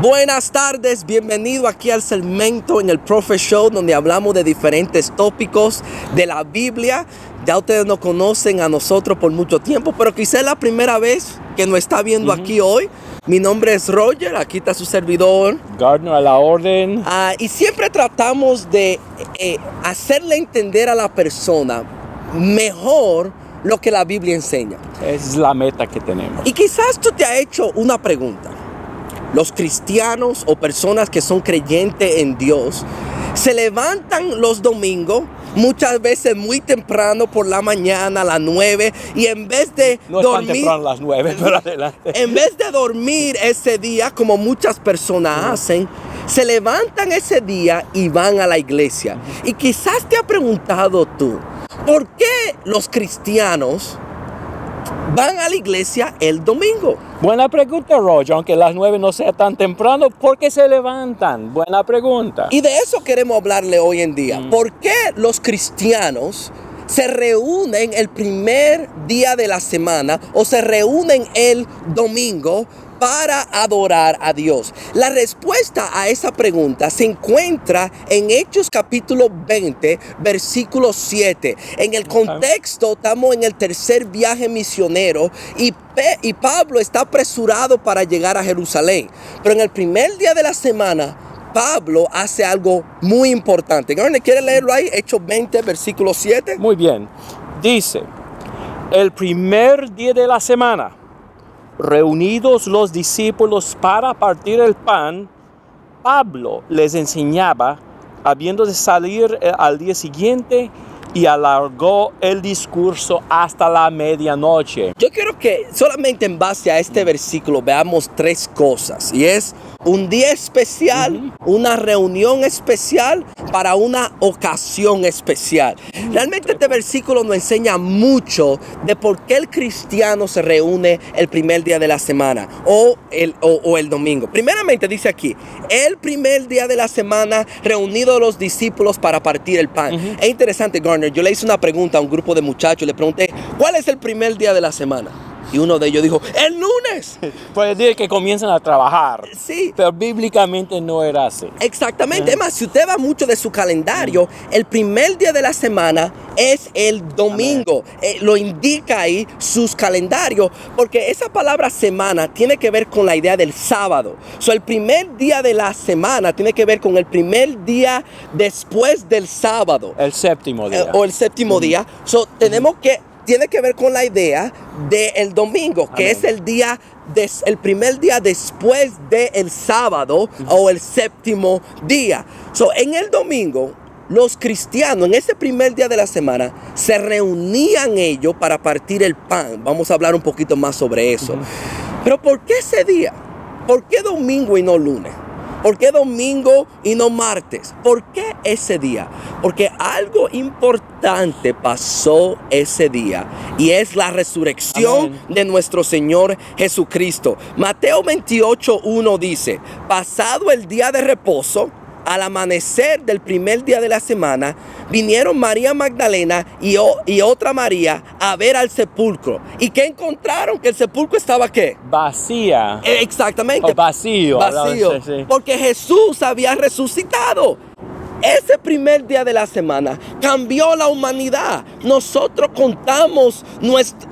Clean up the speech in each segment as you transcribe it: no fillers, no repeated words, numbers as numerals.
Buenas tardes, bienvenido aquí al segmento en el Prophet Show, donde hablamos de diferentes tópicos de la Biblia. Ya ustedes nos conocen a nosotros por mucho tiempo, pero quizá es la primera vez que nos está viendo aquí hoy. Mi nombre es Roger, aquí está su servidor Gardner a la orden. Y siempre tratamos de hacerle entender a la persona mejor lo que la Biblia enseña. Esa es la meta que tenemos. Y quizás tú te has hecho una pregunta. Los cristianos o personas que son creyentes en Dios se levantan los domingos, muchas veces muy temprano por la mañana, a las 9, y en vez de No es tan temprano a las 9, pero adelante. En vez de dormir ese día, como muchas personas hacen, se levantan ese día y van a la iglesia. Y quizás te has preguntado tú, ¿por qué los cristianos van a la iglesia el domingo? Buena pregunta, Roger, aunque las 9 no sea tan temprano, ¿por qué se levantan? Buena pregunta. Y de eso queremos hablarle hoy en día. ¿Por qué los cristianos se reúnen el primer día de la semana o se reúnen el domingo para adorar a Dios? La respuesta a esa pregunta se encuentra en Hechos capítulo 20, versículo 7. En el contexto, estamos en el tercer viaje misionero y Pablo está apresurado para llegar a Jerusalén. Pero en el primer día de la semana, Pablo hace algo muy importante. ¿Quiere leerlo ahí? Hechos 20, versículo 7. Muy bien. Dice, el primer día de la semana, reunidos los discípulos para partir el pan, Pablo les enseñaba, habiendo de salir al día siguiente, y alargó el discurso hasta la medianoche. Yo quiero que solamente en base a este versículo veamos tres cosas. Y es un día especial, una reunión especial para una ocasión especial. Realmente este versículo nos enseña mucho de por qué el cristiano se reúne el primer día de la semana o el domingo. Primeramente dice aquí, el primer día de la semana reunidos los discípulos para partir el pan. Es interesante, Gardner. Yo le hice una pregunta a un grupo de muchachos, le pregunté, ¿cuál es el primer día de la semana? Y uno de ellos dijo, ¡el lunes! Puede decir que comienzan a trabajar. Sí. Pero bíblicamente no era así. Exactamente. Es más, si usted va mucho de su calendario, el primer día de la semana es el domingo. Lo indica ahí sus calendarios, porque esa palabra semana tiene que ver con la idea del sábado. El primer día de la semana tiene que ver con el primer día después del sábado. El séptimo día. O el séptimo día. Tiene que ver con la idea del domingo, que es el primer día después del sábado o el séptimo día. En el domingo, los cristianos en ese primer día de la semana se reunían ellos para partir el pan. Vamos a hablar un poquito más sobre eso. Pero ¿por qué ese día? ¿Por qué domingo y no lunes? ¿Por qué domingo y no martes? ¿Por qué ese día? Porque algo importante pasó ese día y es la resurrección de nuestro Señor Jesucristo. Mateo 28:1 dice, pasado el día de reposo, al amanecer del primer día de la semana, vinieron María Magdalena y otra María a ver al sepulcro. ¿Y qué encontraron? Que el sepulcro estaba ¿qué? Vacía. Exactamente. O vacío. Vacío. Sí. Porque Jesús había resucitado. Ese primer día de la semana cambió la humanidad. Nosotros contamos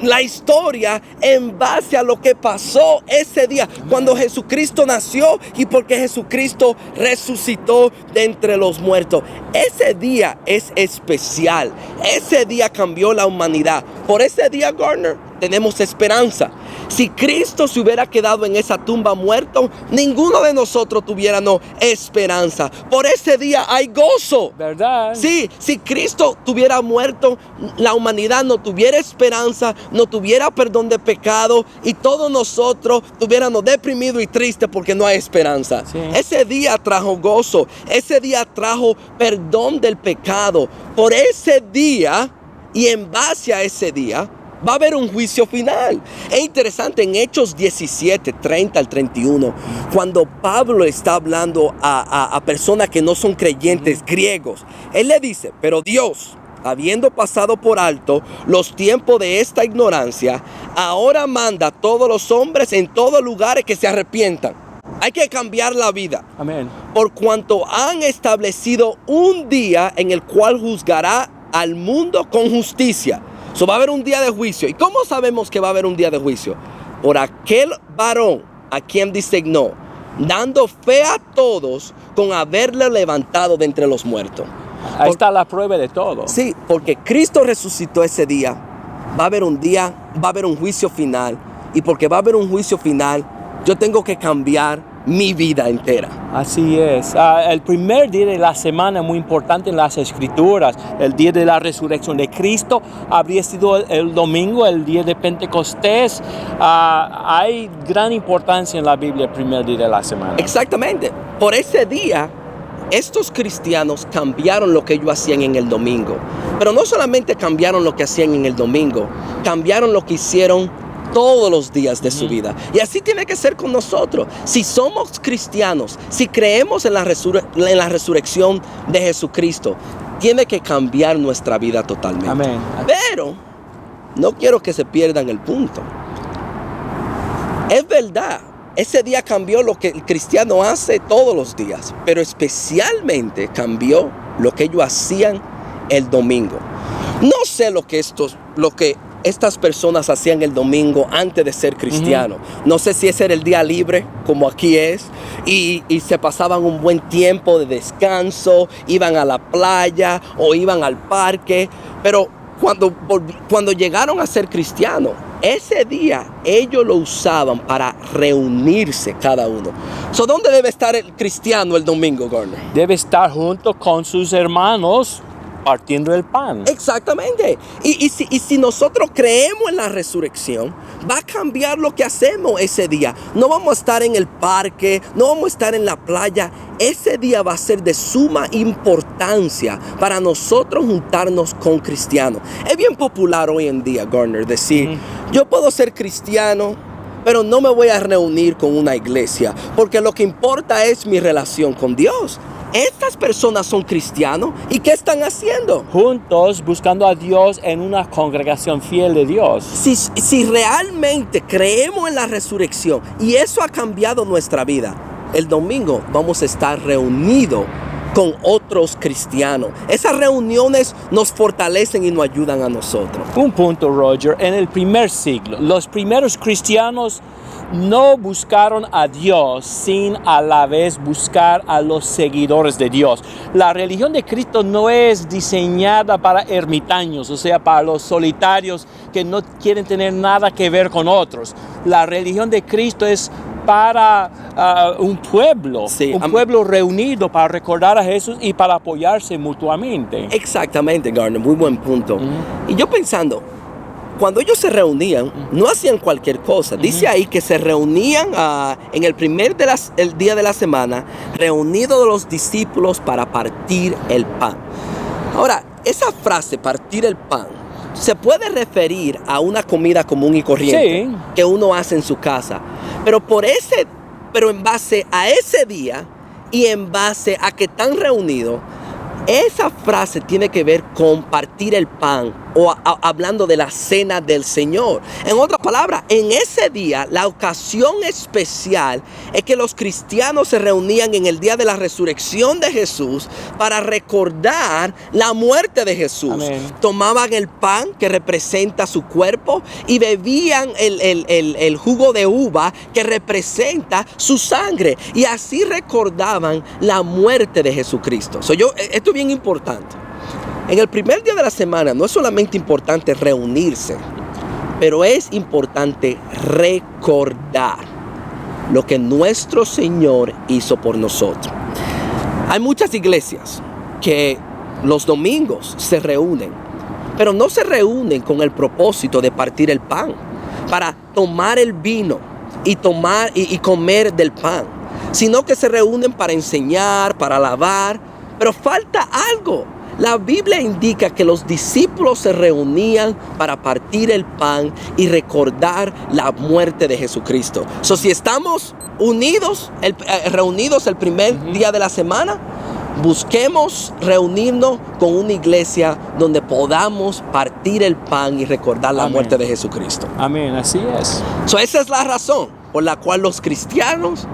la historia en base a lo que pasó ese día, cuando Jesucristo nació y porque Jesucristo resucitó de entre los muertos. Ese día es especial. Ese día cambió la humanidad. Por ese día, Gardner, tenemos esperanza. Si Cristo se hubiera quedado en esa tumba muerto, ninguno de nosotros tuviéramos esperanza. Por ese día hay gozo. ¿Verdad? Sí, si Cristo tuviera muerto, la humanidad no tuviera esperanza, no tuviera perdón de pecado y todos nosotros tuviéramos deprimidos y tristes porque no hay esperanza. Sí. Ese día trajo gozo, ese día trajo perdón del pecado. Por ese día y en base a ese día, va a haber un juicio final. Es interesante en Hechos 17, 30 al 31, cuando Pablo está hablando a personas que no son creyentes griegos. Él le dice, pero Dios, habiendo pasado por alto los tiempos de esta ignorancia, ahora manda a todos los hombres en todos lugares que se arrepientan. Hay que cambiar la vida. Amén. Por cuanto han establecido un día en el cual juzgará al mundo con justicia. So, va a haber un día de juicio. ¿Y cómo sabemos que va a haber un día de juicio? Por aquel varón a quien designó, dando fe a todos con haberle levantado de entre los muertos. Ahí está la prueba de todo. Sí, porque Cristo resucitó ese día. Va a haber un día, va a haber un juicio final. Y porque va a haber un juicio final, yo tengo que cambiar mi vida entera. Así es. El primer día de la semana, muy importante en las Escrituras, el día de la resurrección de Cristo, habría sido el domingo, el día de Pentecostés. Hay gran importancia en la Biblia el primer día de la semana. Exactamente. Por ese día, estos cristianos cambiaron lo que ellos hacían en el domingo. Pero no solamente cambiaron lo que hacían en el domingo, cambiaron lo que hicieron todos los días de su vida. Y así tiene que ser con nosotros. Si somos cristianos, si creemos en la resurrección de Jesucristo, tiene que cambiar nuestra vida totalmente. Amén. Pero no quiero que se pierdan el punto. Es verdad, ese día cambió lo que el cristiano hace todos los días, pero especialmente cambió lo que ellos hacían el domingo. No sé lo que estas personas hacían el domingo antes de ser cristianos. No sé si ese era el día libre, como aquí es, y se pasaban un buen tiempo de descanso, iban a la playa o iban al parque, pero cuando llegaron a ser cristianos, ese día ellos lo usaban para reunirse cada uno. So, ¿dónde debe estar el cristiano el domingo, Garner? Debe estar junto con sus hermanos partiendo el pan. Exactamente. Y si nosotros creemos en la resurrección, va a cambiar lo que hacemos ese día. No vamos a estar en el parque, no vamos a estar en la playa. Ese día va a ser de suma importancia para nosotros juntarnos con cristianos. Es bien popular hoy en día, Garner, decir, yo puedo ser cristiano, pero no me voy a reunir con una iglesia, porque lo que importa es mi relación con Dios. Estas personas son cristianos, ¿y qué están haciendo? Juntos buscando a Dios en una congregación fiel de Dios. Si realmente creemos en la resurrección y eso ha cambiado nuestra vida, el domingo vamos a estar reunidos con otros cristianos. Esas reuniones nos fortalecen y nos ayudan a nosotros. Un punto, Roger. En el primer siglo, los primeros cristianos no buscaron a Dios sin a la vez buscar a los seguidores de Dios. La religión de Cristo no es diseñada para ermitaños, o sea, para los solitarios que no quieren tener nada que ver con otros. La religión de Cristo es para un pueblo, pueblo reunido para recordar a Jesús y para apoyarse mutuamente. Exactamente, Garner, muy buen punto. Y yo pensando, cuando ellos se reunían, no hacían cualquier cosa. Dice ahí que se reunían en el primer el día de la semana, reunidos los discípulos para partir el pan. Ahora, esa frase, partir el pan, se puede referir a una comida común y corriente que uno hace en su casa. Pero en base a ese día y en base a que están reunidos, esa frase tiene que ver con partir el pan o hablando de la cena del Señor. En otras palabras, en ese día, la ocasión especial es que los cristianos se reunían en el día de la resurrección de Jesús para recordar la muerte de Jesús. Amén. Tomaban el pan que representa su cuerpo y bebían el jugo de uva que representa su sangre. Y así recordaban la muerte de Jesucristo. Esto es bien importante. En el primer día de la semana no es solamente importante reunirse, pero es importante recordar lo que nuestro Señor hizo por nosotros. Hay muchas iglesias que los domingos se reúnen, pero no se reúnen con el propósito de partir el pan, para tomar el vino y comer del pan, sino que se reúnen para enseñar, para alabar, pero falta algo. La Biblia indica que los discípulos se reunían para partir el pan y recordar la muerte de Jesucristo. Si estamos reunidos el primer día de la semana, busquemos reunirnos con una iglesia donde podamos partir el pan y recordar la muerte de Jesucristo. Amén, así es. Esa es la razón por la cual los cristianos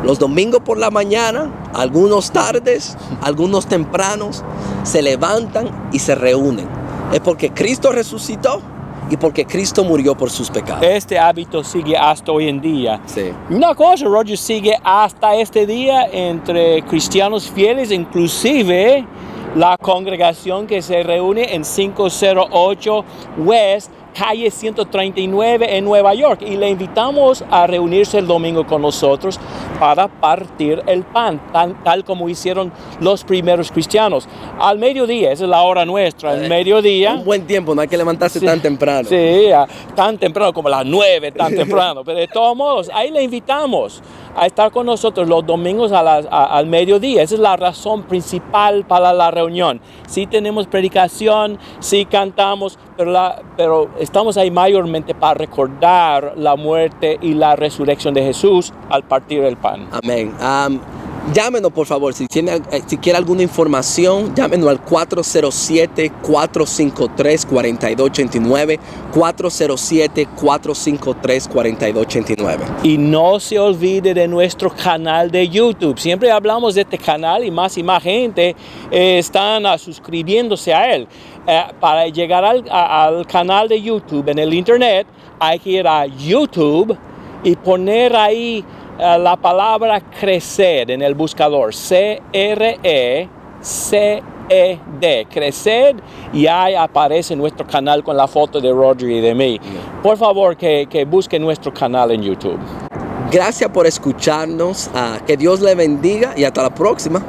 Los domingos por la mañana, algunos tardes, algunos tempranos, se levantan y se reúnen. Es porque Cristo resucitó y porque Cristo murió por sus pecados. Este hábito sigue hasta hoy en día. Sí. Una cosa, Roger, sigue hasta este día entre cristianos fieles, inclusive la congregación que se reúne en 508 West, calle 139 en Nueva York, y le invitamos a reunirse el domingo con nosotros para partir el pan, tal como hicieron los primeros cristianos. Al mediodía, esa es la hora nuestra, al mediodía. Un buen tiempo, no hay que levantarse Sí, tan temprano. Sí, tan temprano como las 9, tan temprano. Pero de todos modos, ahí le invitamos a estar con nosotros los domingos al mediodía. Esa es la razón principal para la reunión. Sí tenemos predicación, sí cantamos, pero estamos ahí mayormente para recordar la muerte y la resurrección de Jesús al partir el pan. Amén. Llámenos, por favor, si quiere alguna información, llámenos al 407-453-4289, 407-453-4289. Y no se olvide de nuestro canal de YouTube. Siempre hablamos de este canal y más gente están suscribiéndose a él. Para llegar al canal de YouTube en el internet, hay que ir a YouTube y poner ahí la palabra crecer en el buscador, CRECED, crecer, y ahí aparece nuestro canal con la foto de Roger y de mí. Por favor, que busquen nuestro canal en YouTube. Gracias por escucharnos, que Dios le bendiga y hasta la próxima.